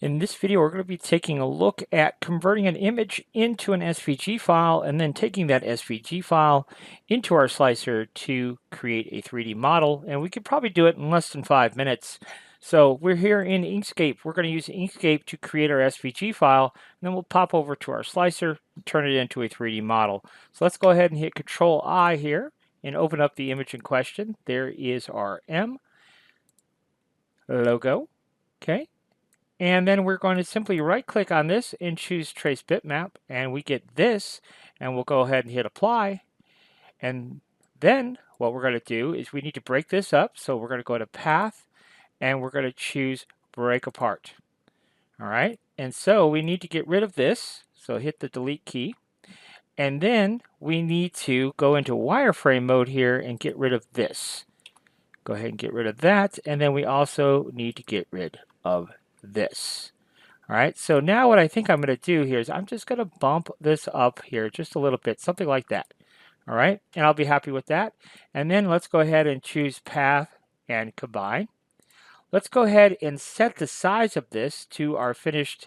In this video, we're going to be taking a look at converting an image into an SVG file and then taking that SVG file into our slicer to create a 3D model. And we could probably do it in less than 5 minutes. So we're here in Inkscape. We're going to use Inkscape to create our SVG file, and then we'll pop over to our slicer and turn it into a 3D model. So let's go ahead and hit Control I here and open up the image in question. There is our M logo. Okay. And then we're going to simply right click on this and choose trace bitmap, and we get this, and we'll go ahead and hit apply. And then what we're going to do is we need to break this up. So we're going to go to path and we're going to choose break apart. All right. And so we need to get rid of this. So hit the delete key. And then we need to go into wireframe mode here and get rid of this. Go ahead and get rid of that. And then we also need to get rid of this. All right, so now what I think I'm going to do here is I'm just going to bump this up here just a little bit, something like that. All right, and I'll be happy with that. And then let's go ahead and choose path and combine. Let's go ahead and set the size of this to our finished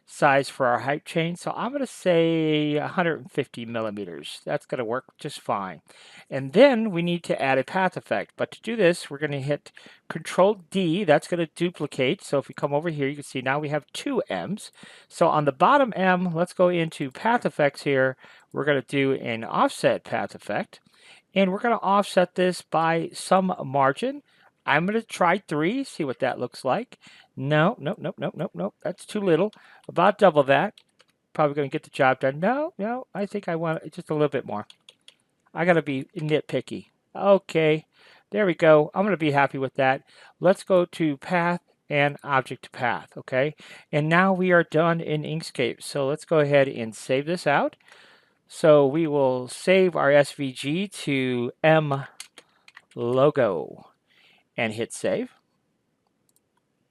size for our height chain. So I'm going to say 150 millimeters. That's going to work just fine. And then we need to add a path effect. But to do this, we're going to hit Control D. That's going to duplicate. So if we come over here, you can see now we have two M's. So on the bottom M, let's go into path effects here. We're going to do an offset path effect. And we're going to offset this by some margin. I'm going to try 3, see what that looks like. No, nope, nope, nope, nope, nope. That's too little. About double that. Probably going to get the job done. No, I think I want just a little bit more. I got to be nitpicky. Okay, there we go. I'm going to be happy with that. Let's go to path and object to path, okay? And now we are done in Inkscape. So let's go ahead and save this out. So we will save our SVG to M logo and hit save.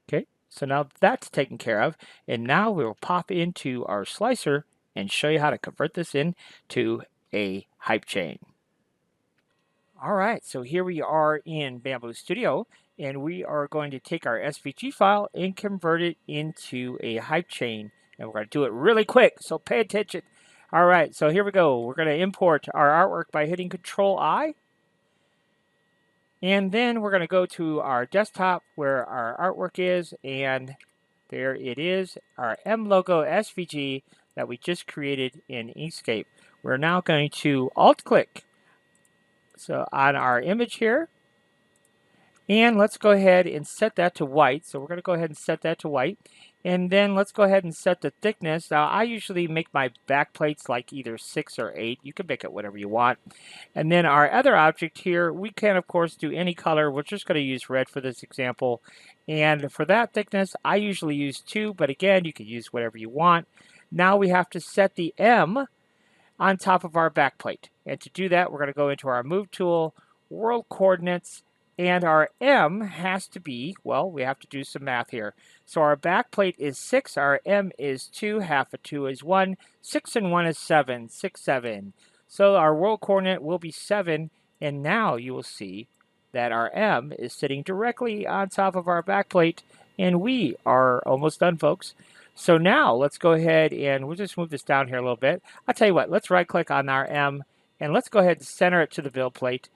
Okay, so now that's taken care of, and now we'll pop into our slicer and show you how to convert this into a hype chain. All right, so here we are in Bamboo Studio, and we are going to take our SVG file and convert it into a hype chain, and we're going to do it really quick, so pay attention. All right, so here we go. We're going to import our artwork by hitting Control I. And then we're going to go to our desktop where our artwork is, and there it is, our M logo SVG that we just created in Inkscape. We're now going to alt-click so on our image here, and let's go ahead and set that to white. So we're going to go ahead and set that to white. And then let's go ahead and set the thickness. Now I usually make my back plates like either 6 or 8. You can make it whatever you want. And then our other object here, we can of course do any color. We're just going to use red for this example. And for that thickness, I usually use 2, but again, you can use whatever you want. Now we have to set the M on top of our back plate. And to do that, we're going to go into our Move tool, World Coordinates, and our M has to be, well, we have to do some math here. So our back plate is 6, our M is 2, half of 2 is 1, 6 and 1 is 7, 6, 7. So our world coordinate will be 7, and now you will see that our M is sitting directly on top of our back plate, and we are almost done, folks. So now let's go ahead and we'll just move this down here a little bit. I'll tell you what, let's right click on our M, and let's go ahead and center it to the build plate.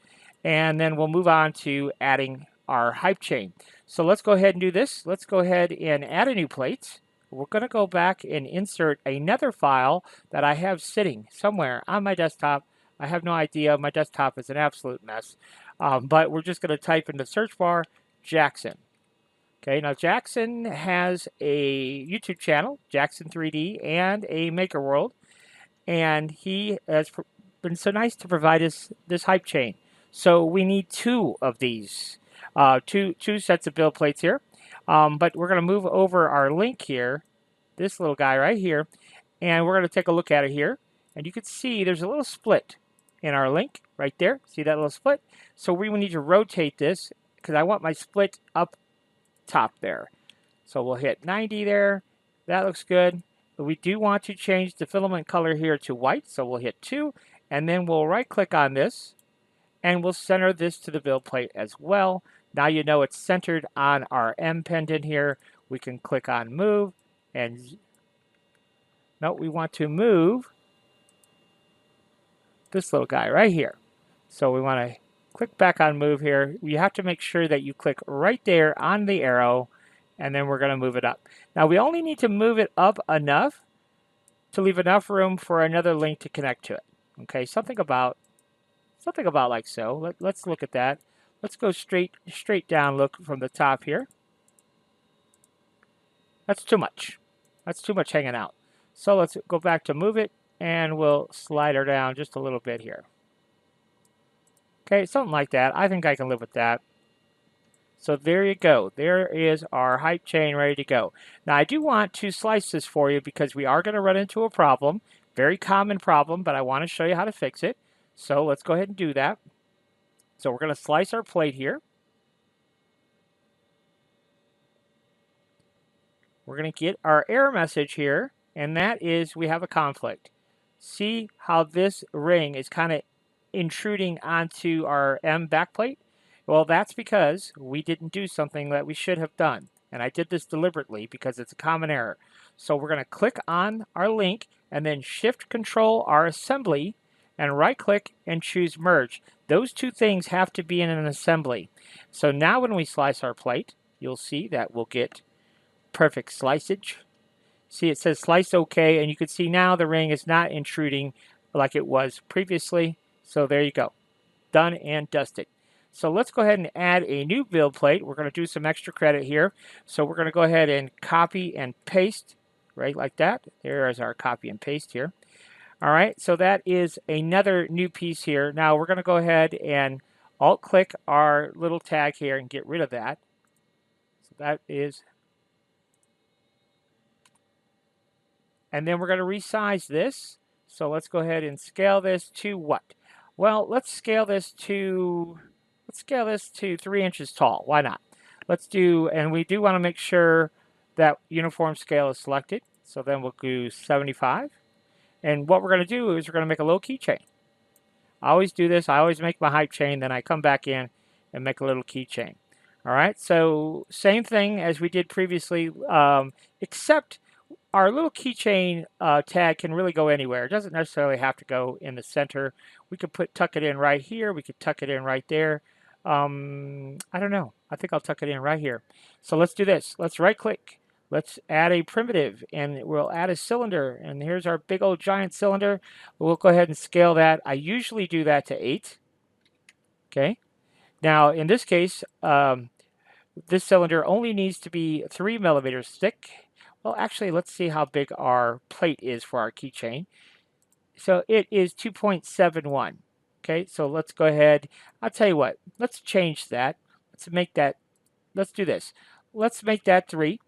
And then we'll move on to adding our hype chain. So let's go ahead and do this. Let's go ahead and add a new plate. We're going to go back and insert another file that I have sitting somewhere on my desktop. I have no idea. My desktop is an absolute mess. But we're just going to type in the search bar, Jackson. Okay, now Jackson has a YouTube channel, Jackson 3D, and a Maker World. And he has been so nice to provide us this hype chain. So we need 2 of these, two sets of build plates here. But we're going to move over our link here, this little guy right here, and we're going to take a look at it here. And you can see there's a little split in our link right there. See that little split? So we will need to rotate this because I want my split up top there. So we'll hit 90 there. That looks good. But we do want to change the filament color here to white. So we'll hit 2, and then we'll right click on this. And we'll center this to the build plate as well. Now you know it's centered on our M pendant here. We can click on Move, And no, we want to move this little guy right here. So we want to click back on move here. You have to make sure that you click right there on the arrow, and then we're going to move it up. Now we only need to move it up enough to leave enough room for another link to connect to it. Okay, something about like so. Let's look at that. Let's go straight down, look from the top here. That's too much. That's too much hanging out. So let's go back to move it, and we'll slide her down just a little bit here. Okay, something like that. I think I can live with that. So there you go. There is our hype chain ready to go. Now I do want to slice this for you because we are going to run into a problem. Very common problem, but I want to show you how to fix it. So let's go ahead and do that. So we're going to slice our plate here. We're going to get our error message here, and that is we have a conflict. See how this ring is kind of intruding onto our M backplate? Well, that's because we didn't do something that we should have done. And I did this deliberately because it's a common error. So we're going to click on our link and then shift control our assembly and right click and choose merge. Those two things have to be in an assembly. So now when we slice our plate, you'll see that we'll get perfect slicage. See, it says slice OK, and you can see now the ring is not intruding like it was previously. So there you go. Done and dusted. So let's go ahead and add a new build plate. We're going to do some extra credit here. So we're going to go ahead and copy and paste right like that. There is our copy and paste here. All right, so that is another new piece here. Now we're going to go ahead and alt click our little tag here and get rid of that. So that is, and then we're going to resize this. So let's go ahead and scale this to what? Well, let's scale this to 3 inches tall. Why not? Let's do, and we do want to make sure that uniform scale is selected. So then we'll do 75. And what we're going to do is we're going to make a little keychain. I always do this. I always make my hype chain, then I come back in and make a little keychain. All right, so same thing as we did previously, except our little keychain tag can really go anywhere. It doesn't necessarily have to go in the center. We could tuck it in right here. We could tuck it in right there. I don't know. I think I'll tuck it in right here. So let's do this. Let's right click. Let's add a primitive, and we'll add a cylinder. And here's our big old giant cylinder. We'll go ahead and scale that. I usually do that to 8. Okay. Now, in this case, this cylinder only needs to be 3 millimeters thick. Well, actually, let's see how big our plate is for our keychain. So it is 2.71. Okay, so let's go ahead. I'll tell you what. Let's change that. Let's do this. Let's make that 3.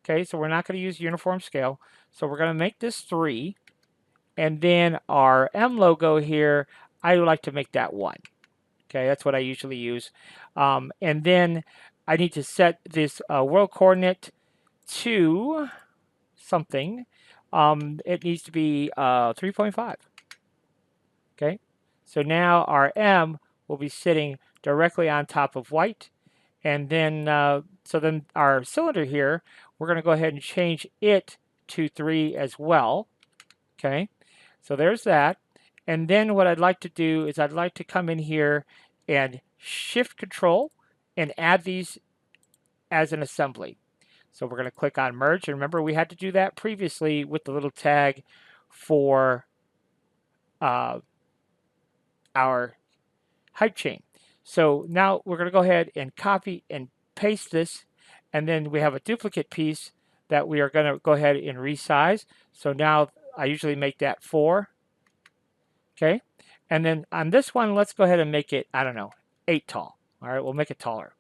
Okay, so we're not going to use uniform scale. So we're going to make this 3. And then our M logo here, I would like to make that 1. Okay, that's what I usually use. And then I need to set this world coordinate to something. It needs to be 3.5. Okay, so now our M will be sitting directly on top of white. And then, so then our cylinder here, we're going to go ahead and change it to 3 as well. Okay, so there's that. And then what I'd like to do is I'd like to come in here and shift control and add these as an assembly. So we're going to click on merge. And remember, we had to do that previously with the little tag for our hype chain. So now we're going to go ahead and copy and paste this. And then we have a duplicate piece that we are going to go ahead and resize. So now I usually make that 4. Okay. And then on this one, let's go ahead and make it, I don't know, 8 tall. All right, we'll make it taller.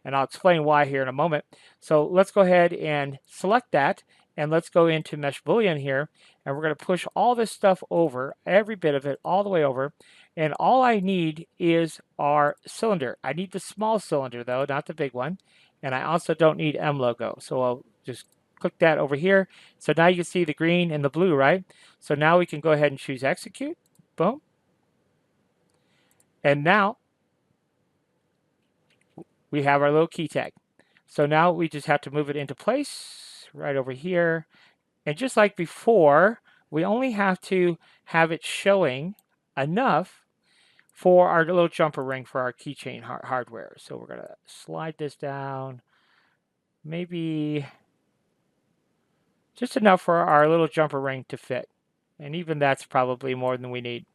And I'll explain why here in a moment. So let's go ahead and select that. And let's go into Mesh Boolean here. And we're going to push all this stuff over, every bit of it, all the way over. And all I need is our cylinder. I need the small cylinder, though, not the big one. And I also don't need M logo. So I'll just click that over here. So now you can see the green and the blue, right? So now we can go ahead and choose execute. Boom. And now we have our little key tag. So now we just have to move it into place right over here. And just like before, we only have to have it showing enough for our little jumper ring for our keychain hardware. So we're going to slide this down, maybe just enough for our little jumper ring to fit. And even that's probably more than we need.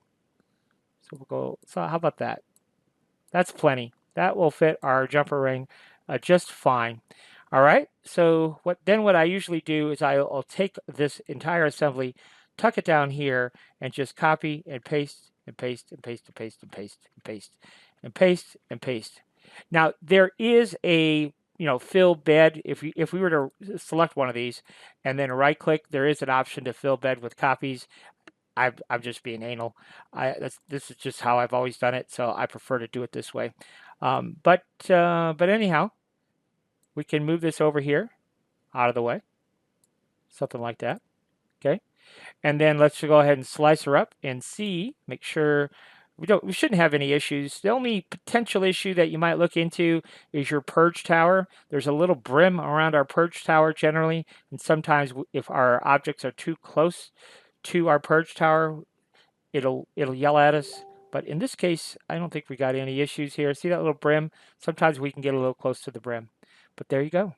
So we'll go, so how about that? That's plenty. That will fit our jumper ring just fine. All right, so what I usually do is I'll take this entire assembly, tuck it down here, and just copy and paste and paste and paste and paste and paste and paste and paste and paste. Now there is a fill bed. If we were to select one of these and then right click, there is an option to fill bed with copies. I'm just being anal. This is just how I've always done it, so I prefer to do it this way. But anyhow, we can move this over here, out of the way, something like that. Okay, and then let's go ahead and slice her up and see. Make sure we shouldn't have any issues. The only potential issue that you might look into is your purge tower. There's a little brim around our purge tower generally, and sometimes if our objects are too close to our purge tower, it'll yell at us. But in this case, I don't think we got any issues here. See that little brim? Sometimes we can get a little close to the brim. But there you go.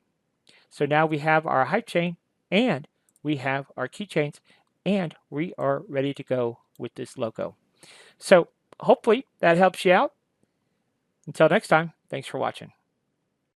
So now we have our height chain and we have our keychains and we are ready to go with this logo. So hopefully that helps you out. Until next time, thanks for watching.